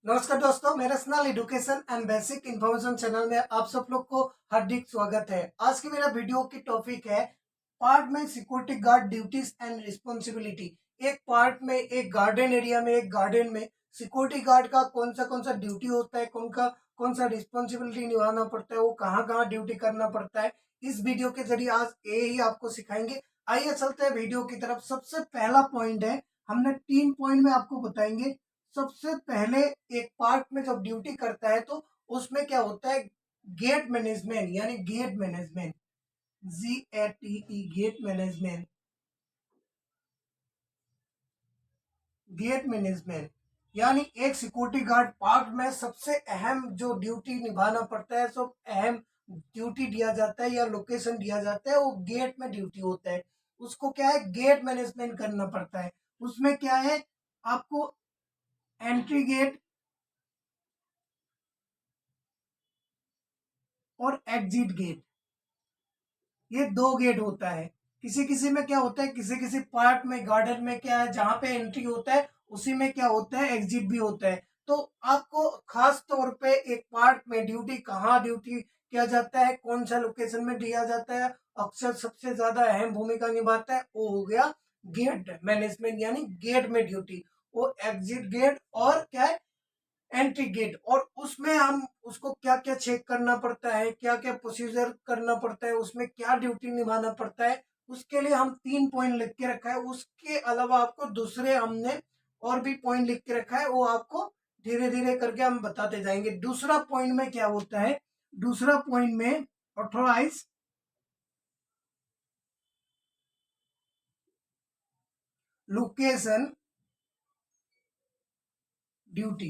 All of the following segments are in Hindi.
नमस्कार दोस्तों, मेरा स्नल education and basic information channel में आप सब लोग को हार्दिक स्वागत है। आज की मेरा वीडियो की टॉपिक है पार्ट में security guard duties and responsibility. एक पार्ट में, एक गार्डन एरिया में, एक गार्डन में सिक्योरिटी गार्ड का कौन सा ड्यूटी होता है, कौन सा रिस्पॉन्सिबिलिटी निभाना पड़ता है, वो कहाँ कहाँ ड्यूटी करना पड़ता है, इस वीडियो के जरिए आज यही आपको सिखाएंगे। आइए चलते हैं वीडियो की तरफ। सबसे पहला पॉइंट है, हमने 3 पॉइंट में आपको बताएंगे। सबसे पहले एक पार्क में जब ड्यूटी करता है तो उसमें क्या होता है, गेट मैनेजमेंट यानी gate management, GATE gate management. Gate management यानी एक सिक्योरिटी गार्ड पार्क में सबसे अहम जो ड्यूटी निभाना पड़ता है, सब अहम ड्यूटी दिया जाता है या लोकेशन दिया जाता है, वो गेट में ड्यूटी होता है। उसको क्या है, गेट मैनेजमेंट करना पड़ता है। उसमें क्या है, आपको एंट्री गेट और एग्जिट गेट, ये 2 गेट होता है। किसी किसी में क्या होता है, किसी किसी पार्क में, गार्डन में क्या है, जहां पे एंट्री होता है उसी में क्या होता है, एग्जिट भी होता है। तो आपको खास तौर पे एक पार्क में ड्यूटी कहाँ ड्यूटी किया जाता है, कौन सा लोकेशन में दिया जाता है, अक्सर सबसे ज्यादा अहम भूमिका निभाता है, वो हो गया गेट मैनेजमेंट यानी गेट में ड्यूटी। वो एग्जिट गेट और क्या है, एंट्री गेट। और उसमें हम उसको क्या क्या चेक करना पड़ता है, क्या क्या प्रोसीजर करना पड़ता है, उसमें क्या ड्यूटी निभाना पड़ता है, उसके लिए हम 3 पॉइंट लिख के रखा है। उसके अलावा आपको दूसरे हमने और भी पॉइंट लिख के रखा है, वो आपको धीरे धीरे करके हम बताते जाएंगे। दूसरा पॉइंट में क्या होता है, दूसरा पॉइंट में ऑथोराइज लोकेशन ड्यूटी।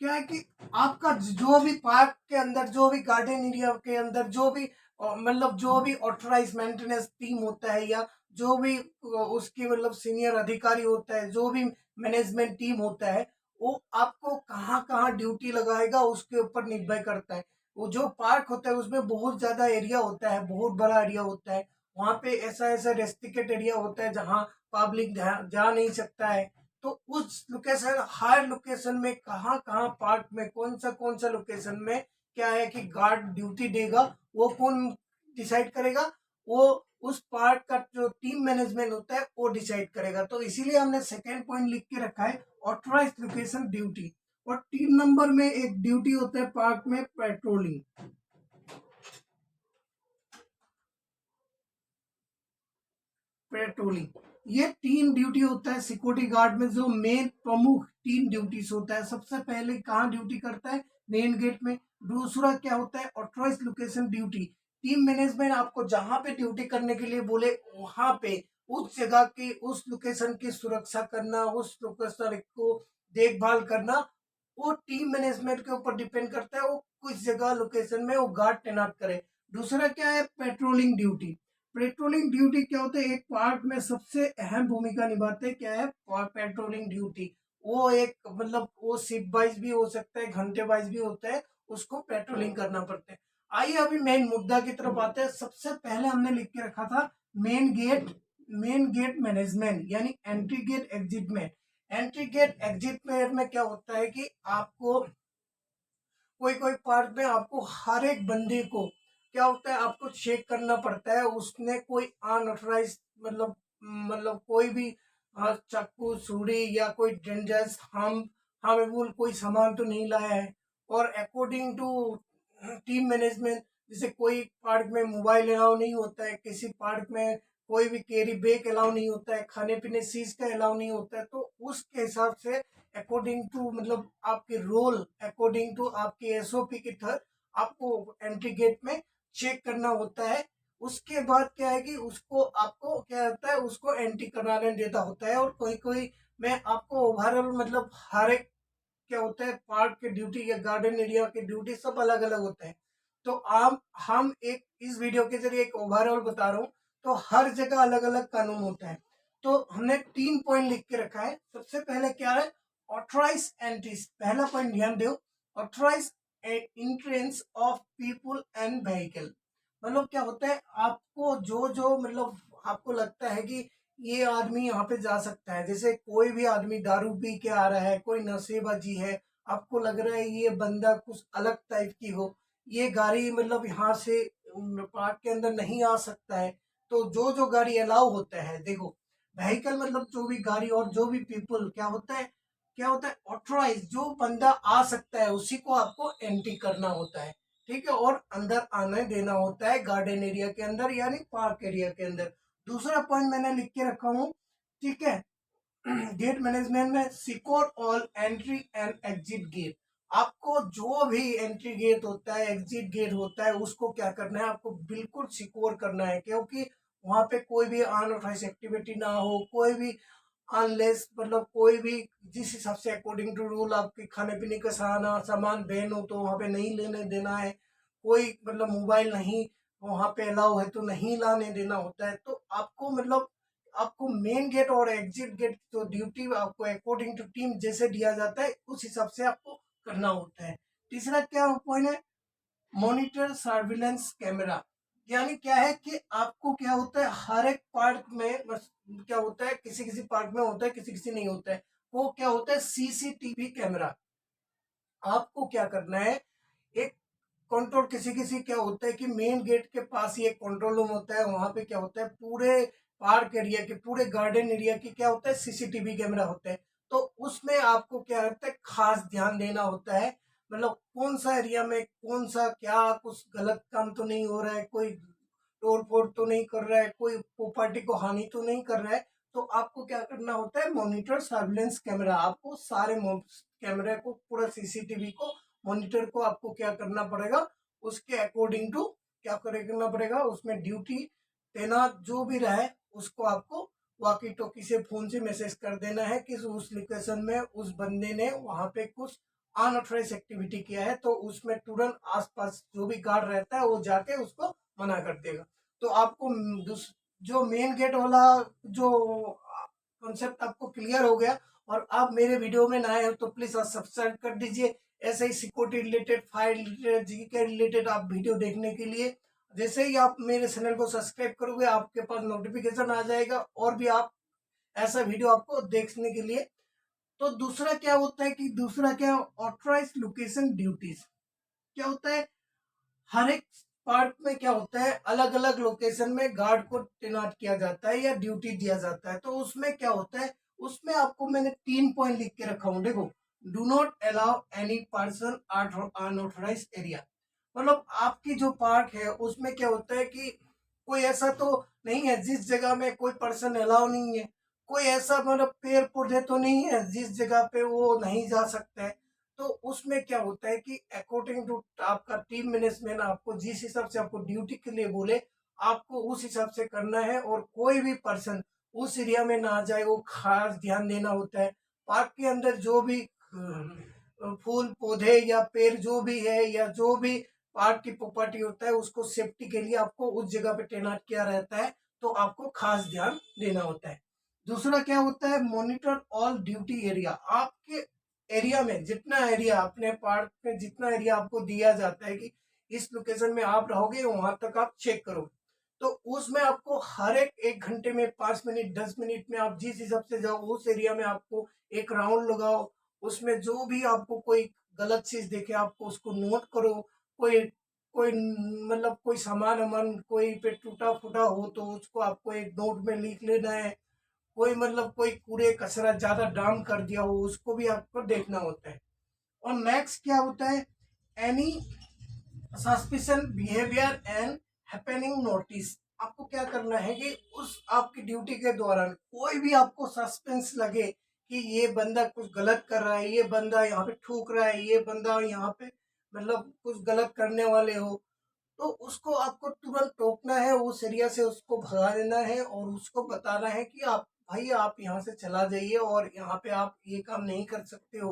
क्या है कि आपका जो भी पार्क के अंदर, जो भी गार्डन एरिया के अंदर, जो भी मतलब जो भी ऑथराइज मेंटेनेंस टीम होता है, या जो भी उसकी मतलब सीनियर अधिकारी होता है, जो भी मैनेजमेंट टीम होता है, वो आपको कहाँ कहाँ ड्यूटी लगाएगा उसके ऊपर निर्भर करता है। वो जो पार्क होता है उसमें बहुत ज्यादा एरिया होता है, बहुत बड़ा एरिया होता है। वहां पे ऐसा ऐसा रेस्ट्रिक्टेड एरिया होता है जहाँ पब्लिक जा नहीं सकता है। तो उस लोकेशन, हर लोकेशन में कहाँ कहाँ पार्क में कौन सा लोकेशन में क्या है कि गार्ड ड्यूटी देगा, वो कौन डिसाइड करेगा, वो उस पार्क का जो टीम मैनेजमेंट होता है वो डिसाइड करेगा। तो इसीलिए हमने सेकेंड पॉइंट लिख के रखा है, ऑथराइज लोकेशन ड्यूटी। और 3 नंबर में एक ड्यूटी होता है पार्क में, पेट्रोलिंग। पेट्रोलिंग, ये 3 ड्यूटी होता है सिक्योरिटी गार्ड में, जो मेन प्रमुख 3 ड्यूटीज होता है। सबसे पहले कहाँ ड्यूटी करता है, मेन गेट में। दूसरा क्या होता है, authorize location duty. Team management आपको जहां पे ड्यूटी करने के लिए बोले, वहां पे उस जगह की, उस लोकेशन की सुरक्षा करना, उस लोकेशन को देखभाल करना, वो टीम मैनेजमेंट के ऊपर डिपेंड करता है, वो किस जगह लोकेशन में वो गार्ड तैनात करे। दूसरा क्या है, पेट्रोलिंग ड्यूटी। पेट्रोलिंग ड्यूटी क्या होता है, एक पार्क में सबसे अहम भूमिका निभाते हैं, क्या है, पेट्रोलिंग ड्यूटी। वो एक मतलब वो शिफ्ट वाइज भी हो सकता है, घंटे वाइज भी होता है, उसको पेट्रोलिंग करना पड़ता है। आइए अभी मेन मुद्दा की तरफ आते हैं। सबसे पहले हमने लिख के रखा था main gate, main gate management यानी एंट्री गेट एग्जिट में। एंट्री गेट एग्जिट में क्या होता है कि आपको कोई कोई पार्क में आपको हर एक बंदे को क्या होता है, आपको चेक करना पड़ता है उसने कोई अनऑथराइज मतलब कोई भी चाकू छुरी या कोई डेंजरस हार्मफुल कोई सामान तो नहीं लाया है। और अकॉर्डिंग टू टीम मैनेजमेंट, जैसे कोई पार्क में मोबाइल अलाउ नहीं होता है, किसी पार्क में कोई भी कैरी बैग अलाउ नहीं होता है, खाने पीने चीज का अलाउ नहीं होता है। तो उसके हिसाब से अकॉर्डिंग टू मतलब आपके रोल, अकॉर्डिंग टू आपके SOP के तहत आपको एंट्री गेट में चेक करना होता है। उसके बाद क्या है कि उसको आपको क्या होता है, उसको एंट्री कराने देता होता है। और कोई कोई मैं आपको ओवरऑल मतलब हर एक क्या होता है, पार्क के ड्यूटी या गार्डन एरिया के ड्यूटी सब अलग अलग होते हैं। तो हम एक इस वीडियो के जरिए एक ओवरऑल बता रहा हूँ। तो हर जगह अलग अलग कानून होता है। तो हमने 3 पॉइंट लिख के रखा है। सबसे पहले क्या है, ऑथराइज एंट्रीज। पहला पॉइंट ध्यान दो, authorize entrance of people and vehicle. मतलब क्या होता है, आपको जो जो मतलब आपको लगता है कि ये आदमी यहाँ पे जा सकता है। जैसे कोई भी आदमी दारू पी के आ रहा है, कोई नशेबाजी है, आपको लग रहा है ये बंदा कुछ अलग टाइप की हो, ये गाड़ी मतलब यहाँ से पार्क के अंदर नहीं आ सकता है। तो जो जो गाड़ी अलाउ होता है, देखो व्हीकल मतलब जो भी गाड़ी और जो भी पीपल क्या होता है ऑथराइज, जो बंदा आ सकता है उसी को आपको एंट्री करना होता है, ठीक है, और अंदर आने देना होता है गार्डन एरिया के अंदर यानी पार्क एरिया के अंदर। दूसरा पॉइंट मैंने लिख के रखा हूँ, ठीक है। गेट मैनेजमेंट में secure all entry and exit gate. आपको जो भी एंट्री गेट होता है, एग्जिट गेट होता है, उसको क्या करना है, आपको बिल्कुल सिक्योर करना है, क्योंकि वहां पे कोई भी अनऑथराइज एक्टिविटी ना हो, कोई भी अनलेस मतलब कोई भी जिस हिसाब से अकॉर्डिंग टू रूल आपके खाने पीने का सामान बैन हो तो वहां पे नहीं लेने देना है। कोई मतलब मोबाइल नहीं वहां पे अलाउ है तो नहीं लाने देना होता है। तो आपको मतलब आपको मेन गेट और एग्जिट गेट तो ड्यूटी आपको अकॉर्डिंग टू टीम जैसे दिया जाता है उस हिसाब से आपको करना होता है। तीसरा क्या पॉइंट है, मॉनिटर सर्विलेंस कैमरा। यानी क्या है कि आपको क्या होता है हर एक पार्क में बस क्या होता है, किसी किसी पार्क में होता है, किसी किसी नहीं होता है, वो क्या होता है सीसीटीवी कैमरा। आपको क्या करना है, एक कंट्रोल किसी किसी क्या होता है कि मेन गेट के पास ही एक कंट्रोल रूम होता है, वहां पे क्या होता है पूरे पार्क एरिया के पूरे गार्डन एरिया की क्या होता है सीसीटीवी कैमरा होता है। तो उसमें आपको क्या होता है खास ध्यान देना होता है, मतलब कौन सा एरिया में कौन सा क्या कुछ गलत काम तो नहीं हो रहा है, कोई तोड़ फोड़ तो नहीं कर रहा है, कोई प्रॉपर्टी को हानि तो नहीं कर रहा है। तो आपको क्या करना होता है मॉनिटर सर्विलेंस कैमरा, आपको सारे कैमरे को पूरा सीसीटीवी को मॉनिटर को आपको क्या करना पड़ेगा, उसके अकॉर्डिंग टू क्या करना पड़ेगा, उसमें ड्यूटी तैनात जो भी रहे उसको आपको वॉकी टॉकी से फोन से मैसेज कर देना है कि उस लोकेशन में उस बंदे ने वहां पे कुछ अनऑथराइज एक्टिविटी किया है, तो उसमें तुरंत आसपास जो भी गार्ड रहता है वो जाके उसको मना कर देगा। तो आपको जो मेन गेट वाला जो कॉन्सेप्ट आपको क्लियर हो गया, और आप मेरे वीडियो में नए हो तो प्लीज आप सब्सक्राइब कर दीजिए। ऐसे ही सिक्योरिटी रिलेटेड फायर रिलेटेड जी के रिलेटेड आप वीडियो देखने के लिए जैसे ही आप मेरे चैनल को सब्सक्राइब करोगे आपके पास नोटिफिकेशन आ जाएगा और भी आप ऐसा वीडियो आपको देखने के लिए। तो दूसरा क्या होता है कि दूसरा क्या ऑथराइज लोकेशन ड्यूटीज क्या होता है, हर एक पार्ट में क्या होता है अलग अलग लोकेशन में गार्ड को तैनात किया जाता है या ड्यूटी दिया जाता है। तो उसमें क्या होता है, उसमें आपको मैंने 3 पॉइंट लिख के रखा हूं, देखो do not allow any person unauthorize area. मतलब आपकी जो पार्क है उसमें क्या होता है कि कोई ऐसा तो नहीं है जिस जगह में कोई पर्सन अलाउ नहीं है, कोई ऐसा मतलब पेड़ पौधे तो नहीं है जिस जगह पे वो नहीं जा सकता है। तो उसमें क्या होता है कि अकॉर्डिंग टू आपका टीम मैनेजमेंट आपको जिस हिसाब से आपको ड्यूटी के लिए बोले आपको उस हिसाब से करना है, और कोई भी पर्सन उस एरिया में ना जाए वो खास ध्यान देना होता है। पार्क के अंदर जो भी फूल पौधे या पेड़ जो भी है या जो भी पार्क की प्रॉपर्टी होता है उसको सेफ्टी के लिए आपको उस जगह पे तैनात किया रहता है, तो आपको खास ध्यान देना होता है। दूसरा क्या होता है मॉनिटर ऑल ड्यूटी एरिया। आपके एरिया में जितना एरिया अपने पार्क में जितना एरिया आपको दिया जाता है कि इस लोकेशन में आप रहोगे वहां तक आप चेक करो, तो उसमें आपको हर एक 1 घंटे में 5 मिनट 10 मिनट में आप जिस हिसाब से जाओ उस एरिया में आपको एक राउंड लगाओ। उसमें जो भी आपको कोई गलत चीज देखे आपको उसको नोट करो। कोई कोई मतलब कोई सामान वामान कोई पे टूटा फूटा हो तो उसको आपको एक नोट में लिख लेना है। कोई मतलब कोई कूड़े कचरा ज्यादा डाम कर दिया हो उसको भी आपको देखना होता है। और नेक्स्ट क्या होता है, any suspicion behaviour and happening notice. आपको क्या करना है कि उस आपकी ड्यूटी के दौरान कोई भी आपको सस्पेंस लगे कि ये बंदा कुछ गलत कर रहा है, ये बंदा यहाँ पे ठूक रहा है, ये बंदा यहाँ पे मतलब कुछ गलत करने वाले हो, तो उसको आपको तुरंत टोकना है, उस एरिया से उसको भगा देना है और उसको बताना है कि आप भाई आप यहाँ से चला जाइए और यहाँ पे आप ये काम नहीं कर सकते हो।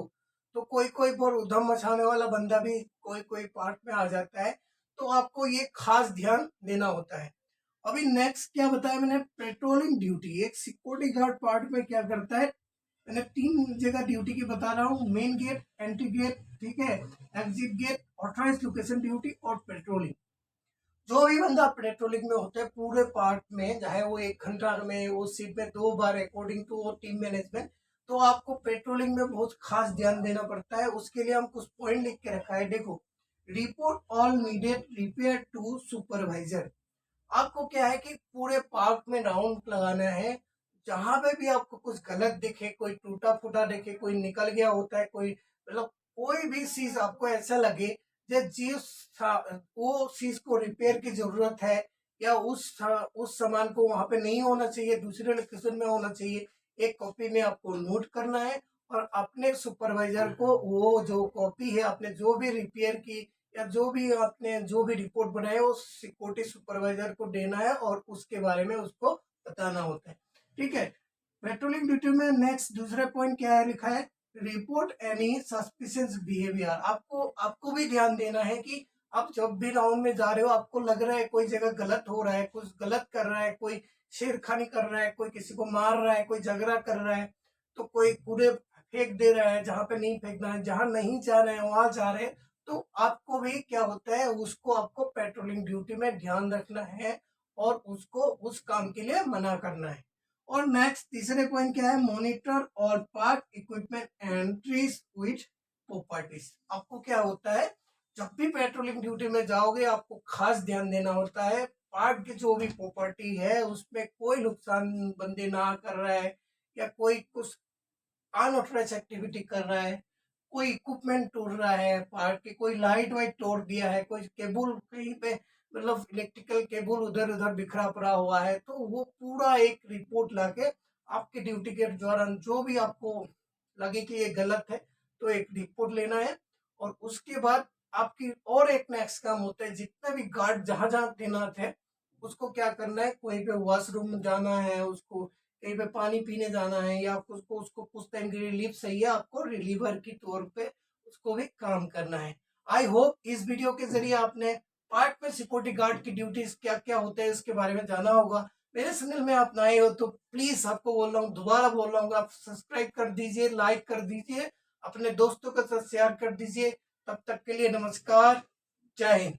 तो कोई कोई पर उधम मचाने वाला बंदा भी कोई कोई पार्ट में आ जाता है, तो आपको ये खास ध्यान देना होता है। अभी नेक्स्ट क्या बताया मैंने, पेट्रोलिंग ड्यूटी। एक सिक्योरिटी गार्ड पार्ट में क्या करता है, मैंने 3 जगह ड्यूटी की बता रहा हूँ, मेन गेट, एंट्री गेट, ठीक है, exit gate, authorize location duty और पेट्रोलिंग। जो भी बंदा पेट्रोलिंग में होता है पूरे पार्ट में, चाहे वो 1 घंटा में वो सीट में 2 बार अकॉर्डिंग टू वो टीम मैनेजमेंट, तो आपको पेट्रोलिंग में बहुत खास ध्यान देना पड़ता है। उसके लिए हम कुछ पॉइंट लिख के रखा है। देखो, report all needed repair to supervisor. आपको क्या है कि पूरे पार्क में राउंड लगाना है। जहां पे भी आपको कुछ गलत दिखे, कोई टूटा फूटा दिखे, कोई निकल गया होता है, कोई मतलब कोई भी चीज आपको ऐसा लगे जो वो चीज को रिपेयर की जरूरत है, या उस सामान को वहां पे नहीं होना चाहिए, दूसरे लोकेशन में होना चाहिए, एक कॉपी में आपको नोट करना है। और अपने सुपरवाइजर को वो जो कॉपी है आपने जो भी रिपेयर की या जो भी आपने जो भी रिपोर्ट बनाई वो सिक्योरिटी सुपरवाइजर को देना है और उसके बारे में उसको बताना होता है। ठीक है। पेट्रोलिंग ड्यूटी में नेक्स्ट दूसरा पॉइंट क्या है लिखा है, रिपोर्ट एनी सस्पिशियस बिहेवियर। आपको आपको भी ध्यान देना है कि आप जब भी राउंड में जा रहे हो, आपको लग रहा है कोई जगह गलत हो रहा है, कुछ गलत कर रहा है, कोई छेड़खानी कर रहा है, कोई किसी को मार रहा है, कोई झगड़ा कर रहा है, तो कोई कूड़े फेंक दे रहा है जहां पे नहीं फेंकना है, जहां नहीं जा रहे हैं वहां जा रहे हैं, तो आपको भी क्या होता है, उसको आपको पेट्रोलिंग ड्यूटी में ध्यान रखना है और उसको उस काम के लिए मना करना है। और नेक्स्ट तीसरे पॉइंट क्या है, मॉनिटर और park equipment entries with properties. आपको क्या होता है, जब भी पेट्रोलिंग ड्यूटी में जाओगे आपको खास ध्यान देना होता है पार्क की जो भी प्रॉपर्टी है उसमें कोई नुकसान बंदे ना कर रहा है, या कोई कुछ अनऑथराइज एक्टिविटी कर रहा है, कोई इक्विपमेंट तोड़ रहा है पार्क के, कोई लाइट वाइट तोड़ दिया है, कोई केबल कहीं पे मतलब इलेक्ट्रिकल केबल उधर उधर बिखरा पड़ा हुआ है, तो वो पूरा एक रिपोर्ट लाके आपके ड्यूटी के दौरान जो भी आपको लगे कि ये गलत है तो एक रिपोर्ट लेना है। और उसके बाद आपकी और एक नेक्स्ट काम होता है, जितने भी गार्ड जहां जहां तैनात है उसको क्या करना है, कहीं पे वॉशरूम जाना है, उसको कहीं पे पानी पीने जाना है, या आपको उसको उसको कुछ टाइम की रिलीफ चाहिए, आपको रिलीवर की तौर पे उसको भी काम करना है। आई होप इस वीडियो के जरिए आपने पार्क में सिक्योरिटी गार्ड की ड्यूटीज क्या क्या होते हैं इसके बारे में जाना होगा। मेरे चैनल में आप नए हो तो प्लीज आपको बोल रहा हूँ, दोबारा बोल रहा हूँ, आप सब्सक्राइब कर दीजिए, लाइक कर दीजिए, अपने दोस्तों के साथ शेयर कर दीजिए। तब तक के लिए नमस्कार, जय हिंद।